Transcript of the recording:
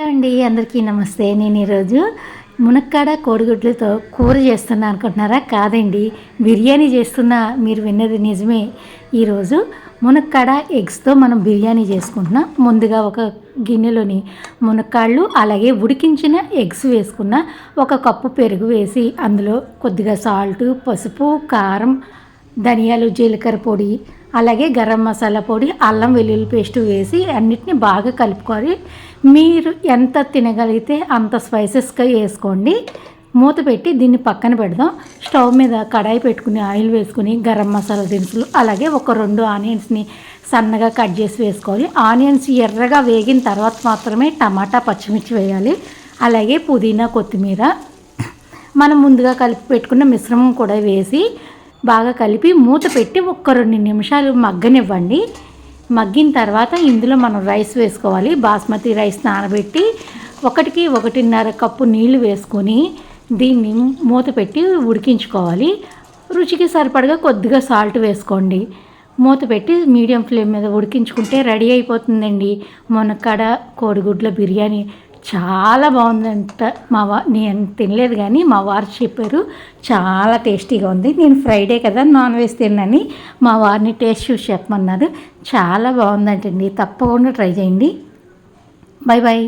అండి అందరికీ నమస్తే. నేను ఈరోజు మునక్కాడ కోడిగుడ్లతో కూర చేస్తున్నా అనుకుంటున్నారా? కాదండి, బిర్యానీ చేస్తున్నా. మీరు విన్నది నిజమే. ఈరోజు మునక్కాడ ఎగ్స్తో మనం బిర్యానీ చేసుకుంటున్నాం. ముందుగా ఒక గిన్నెలోని మునక్కాళ్ళు అలాగే ఉడికించిన ఎగ్స్ వేసుకున్న, ఒక కప్పు పెరుగు వేసి అందులో కొద్దిగా సాల్టు, పసుపు, కారం, ధనియాలు, జీలకర్ర పొడి, అలాగే గరం మసాలా పొడి, అల్లం వెల్లుల్లి పేస్ట్ వేసి అన్నిటిని బాగా కలుపుకొని మీరు ఎంత తినగలిగితే అంత స్పైసెస్గా వేసుకోండి. మూత పెట్టి దీన్ని పక్కన పెడదాం. స్టవ్ మీద కడాయి పెట్టుకుని ఆయిల్ వేసుకుని గరం మసాలా దినుసులు అలాగే ఒక 2 ఆనియన్స్ని సన్నగా కట్ చేసి వేసుకోవాలి. ఆనియన్స్ ఎర్రగా వేగిన తర్వాత మాత్రమే టమాటా, పచ్చిమిర్చి వేయాలి. అలాగే పుదీనా, కొత్తిమీర, మనం ముందుగా కలిపి పెట్టుకున్న మిశ్రమం కూడా వేసి బాగా కలిపి మూత పెట్టి ఒక 2 నిమిషాలు మగ్గనివ్వండి. మగ్గిన తర్వాత ఇందులో మనం రైస్ వేసుకోవాలి. బాస్మతి రైస్ నానబెట్టి 1కి 1.5 కప్పు నీళ్లు వేసుకొని దీన్ని మూత పెట్టి ఉడికించుకోవాలి. రుచికి సరిపడగా కొద్దిగా సాల్ట్ వేసుకోండి. మూత పెట్టి మీడియం ఫ్లేమ్ మీద ఉడికించుకుంటే రెడీ అయిపోతుందండి మునక్కాడ కోడిగుడ్ల బిర్యానీ. చాలా బాగుందంట. నేను తినలేదు కానీ మా వారు చెప్పారు చాలా టేస్టీగా ఉంది. నేను ఫ్రైడే కదా నాన్ వెజ్ తిన్నాని మా వారిని టేస్ట్ చూసి చెప్పమన్నారు. చాలా బాగుందంటండి. తప్పకుండా ట్రై చేయండి. Bye bye.